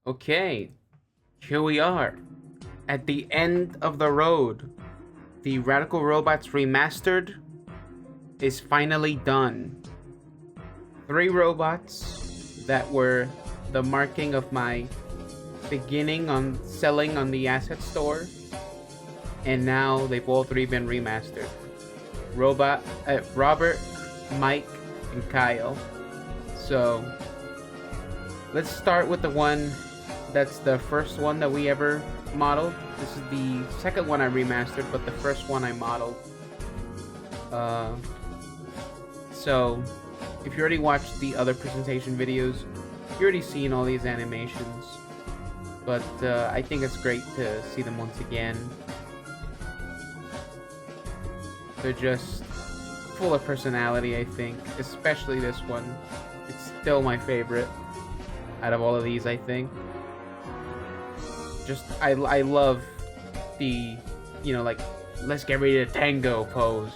Okay, here we are at the end of the road. The Radical Robots Remastered is finally done. 3 robots that were the marking of my beginning on selling on the asset store, and now they've all 3 been remastered. Robert, Mike, and Kyle. So let's start with the one that's the first one that we ever modeled. This is the second one I remastered, but the first one I modeled. So if you already watched the other presentation videos, you already seen all these animations. But I think it's great to see them once again. They're just full of personality, I think. Especially this one. It's still my favorite out of all of these, I think. Just, I love the, like, let's get ready to tango pose,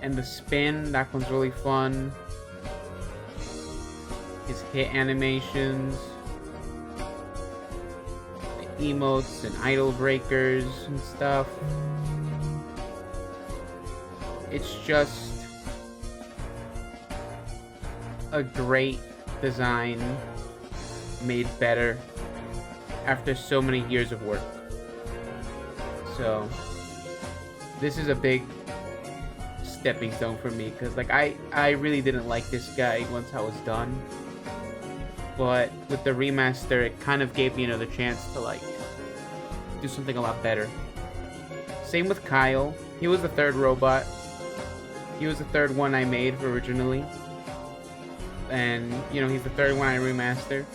and the spin, that one's really fun. His hit animations. The emotes and idle breakers and stuff. It's just a great design made better after so many years of work. So this is a big stepping stone for me, because like I really didn't like this guy once I was done, but with the remaster it kind of gave me another chance to like do something a lot better. Same with Kyle. He was the third robot. He was the third one I made originally, and he's the third one I remastered.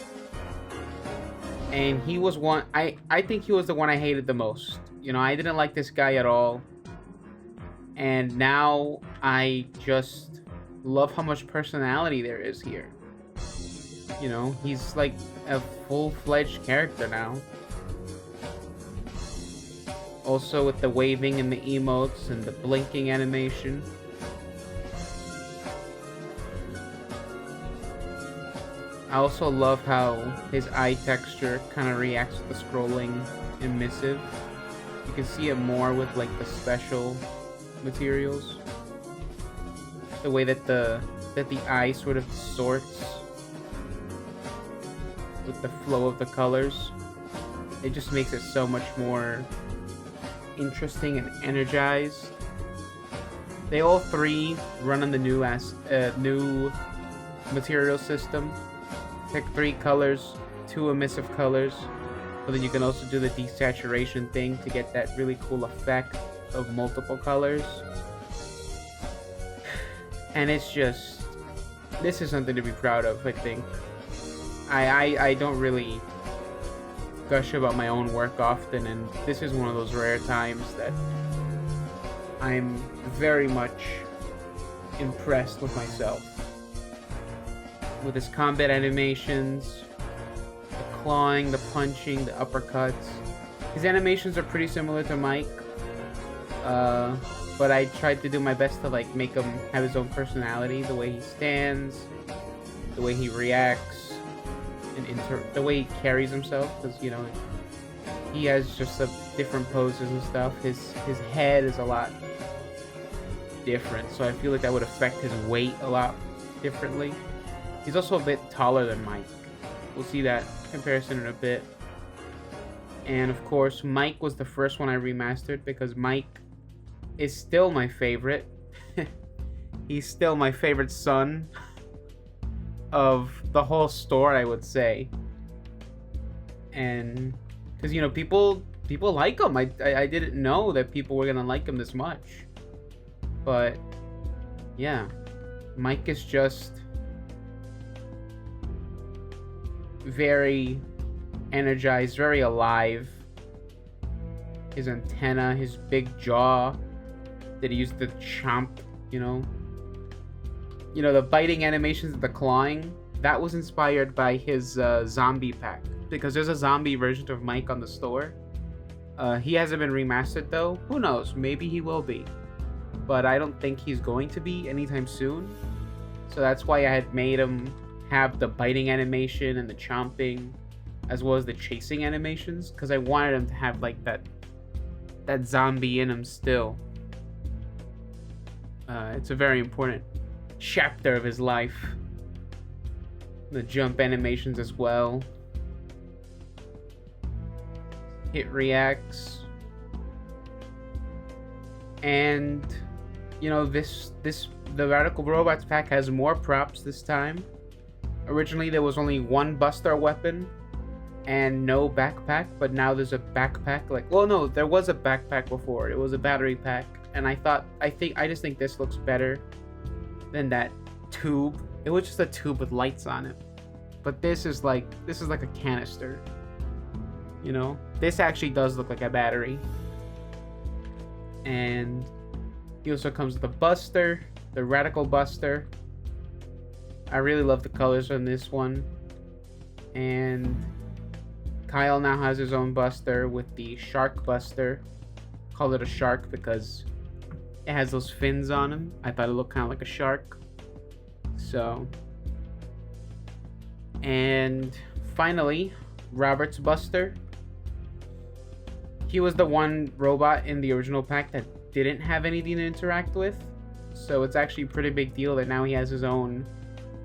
And he was one, I think he was the one I hated the most. I didn't like this guy at all. And now I just love how much personality there is here. He's like a full-fledged character now. Also with the waving and the emotes and the blinking animation. I also love how his eye texture kind of reacts with the scrolling emissive. You can see it more with like the special materials. The way that the eye sort of distorts with the flow of the colors. It just makes it so much more interesting and energized. They all 3 run on the new material system. Pick 3 colors, 2 emissive colors, but then you can also do the desaturation thing to get that really cool effect of multiple colors. And it's just, this is something to be proud of, I think. I don't really gush about my own work often, and this is one of those rare times that I'm very much impressed with myself. With his combat animations, the clawing, the punching, the uppercuts. His animations are pretty similar to Mike, but I tried to do my best to like make him have his own personality. The way he stands, the way he reacts, and the way he carries himself, because he has just different poses and stuff. His head is a lot different, so I feel like that would affect his weight a lot differently. He's also a bit taller than Mike. We'll see that comparison in a bit. And of course, Mike was the first one I remastered because Mike is still my favorite. He's still my favorite son of the whole store, I would say. And because people like him. I didn't know that people were gonna like him this much. But yeah, Mike is just very energized, very alive. His antenna, his big jaw that he used to chomp, the biting animations and the clawing, that was inspired by his zombie pack, because there's a zombie version of Mike on the store. He hasn't been remastered though. Who knows, maybe he will be, but I don't think he's going to be anytime soon. So that's why I had made him have the biting animation and the chomping, as well as the chasing animations, because I wanted him to have like that zombie in him still. It's a very important chapter of his life. The jump animations as well. Hit reacts. And you know, the Radical Robots pack has more props this time. Originally there was only one Buster weapon and no backpack, but now there's a backpack. Like, well, no, there was a backpack before. It was a battery pack, and I just think this looks better than that tube. It was just a tube with lights on it, but this is like a canister. You know, this actually does look like a battery. And he also comes with a Buster, the Radical Buster. I really love the colors on this one. And Kyle now has his own Buster with the Shark Buster. Call it a shark because it has those fins on him. I thought it looked kind of like a shark. So, and finally, Robert's Buster. He was the one robot in the original pack that didn't have anything to interact with. So it's actually a pretty big deal that now he has his own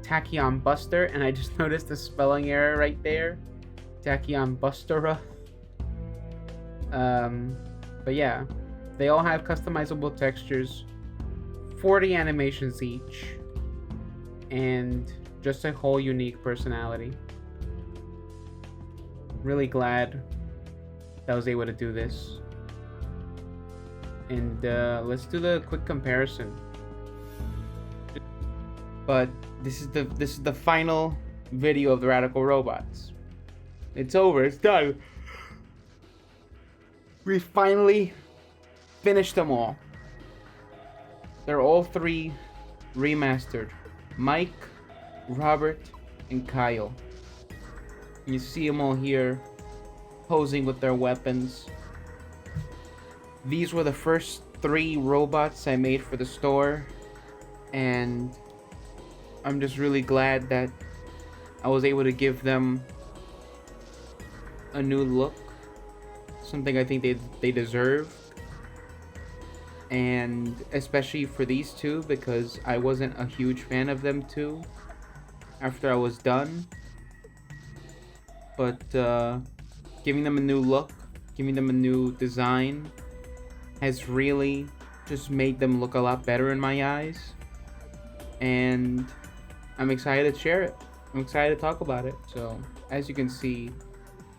Tachyon Buster. And I just noticed the spelling error right there. Tachyon Bustera. But yeah, they all have customizable textures, 40 animations each, and just a whole unique personality. Really glad that I was able to do this. And let's do the quick comparison. But this is the final video of the Radical Robots. It's over. It's done. We finally finished them all. They're all three remastered. Mike, Robert, and Kyle. You see them all here, posing with their weapons. These were the first 3 robots I made for the store, and I'm just really glad that I was able to give them a new look, something I think they deserve, and especially for these two, because I wasn't a huge fan of them too after I was done. But giving them a new look, giving them a new design has really just made them look a lot better in my eyes, and I'm excited to share it. I'm excited to talk about it. So as you can see,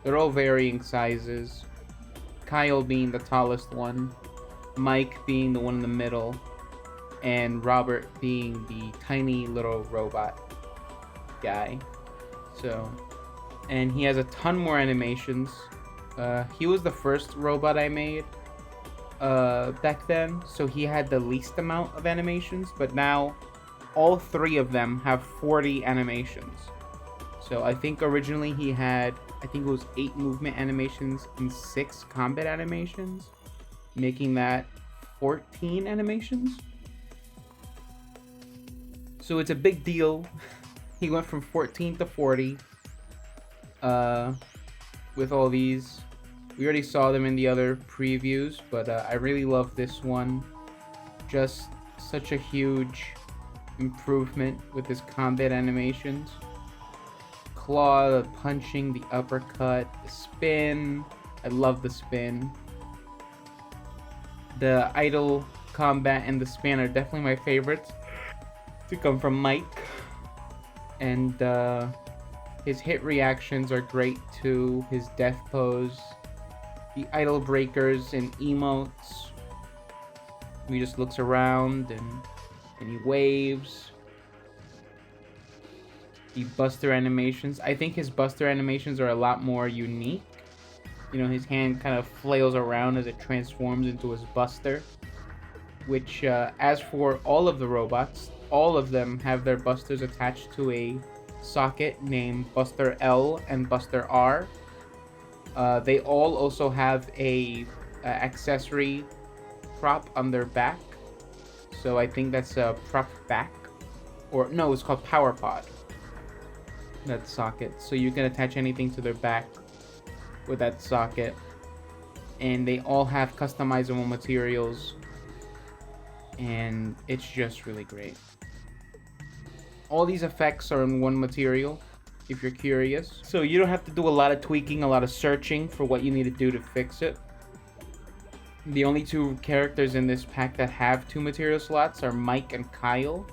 they're all varying sizes. Kyle being the tallest one, Mike being the one in the middle, and Robert being the tiny little robot guy. So, and he has a ton more animations. He was the first robot I made back then, so he had the least amount of animations, but now all 3 of them have 40 animations. So I think originally he had, I think it was 8 movement animations and 6 combat animations, making that 14 animations. So it's a big deal. He went from 14 to 40 with all these. We already saw them in the other previews, but I really love this one. Just such a huge improvement with his combat animations. Claw, the punching, the uppercut, the spin. I love the spin. The idle combat and the spin are definitely my favorites to come from Mike. And his hit reactions are great too. His death pose, the idle breakers and emotes. He just looks around and he waves. The Buster animations. I think his Buster animations are a lot more unique. You know, his hand kind of flails around as it transforms into his Buster. Which, as for all of the robots, all of them have their Busters attached to a socket named Buster L and Buster R. They all also have a accessory prop on their back. So I think that's a prop back. Or, no, it's called Power Pod. that socket. So you can attach anything to their back with that socket. And they all have customizable materials. And it's just really great. All these effects are in one material, if you're curious. So you don't have to do a lot of tweaking, a lot of searching for what you need to do to fix it. The only two characters in this pack that have 2 material slots are Mike and Kyle.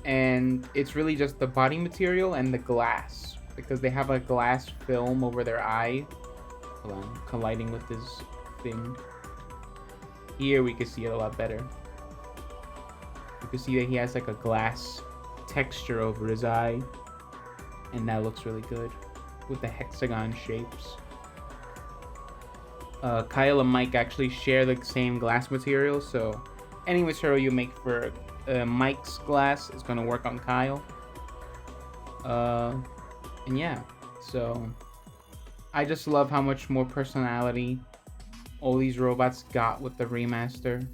And it's really just the body material and the glass, because they have a glass film over their eye. Hold on, colliding with this thing. Here we can see it a lot better. You can see that he has like a glass texture over his eye, and that looks really good with the hexagon shapes. Kyle and Mike actually share the same glass material, so any material you make for Mike's glass is going to work on Kyle. And yeah, so I just love how much more personality all these robots got with the remaster,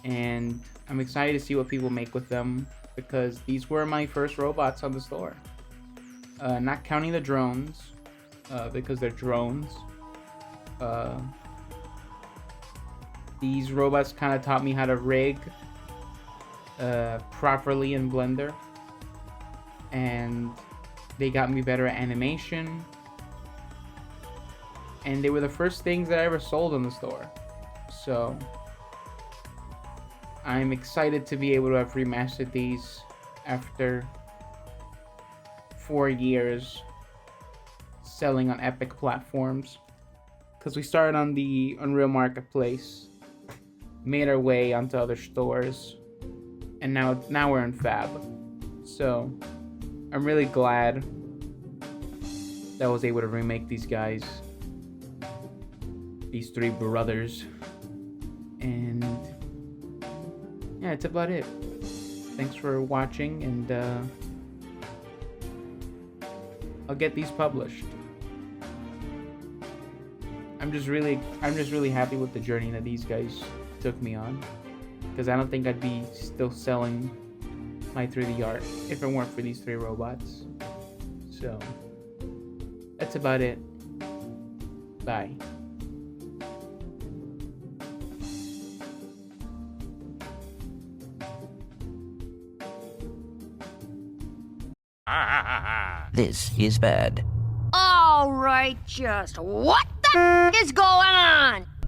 and I'm excited to see what people make with them, because these were my first robots on the store. Not counting the drones, because they're drones. These robots kind of taught me how to rig properly in Blender, and they got me better at animation, and they were the first things that I ever sold in the store. So I'm excited to be able to have remastered these after 4 years selling on Epic platforms, because we started on the Unreal Marketplace, made our way onto other stores, and now we're in Fab. So I'm really glad that I was able to remake these guys, these 3 brothers. And yeah, that's about it. Thanks for watching, and I'll get these published. I'm just really happy with the journey that these guys took me on, because I don't think I'd be still selling my 3D art if it weren't for these 3 robots. So that's about it. Bye. This is bad. All right, just what the is going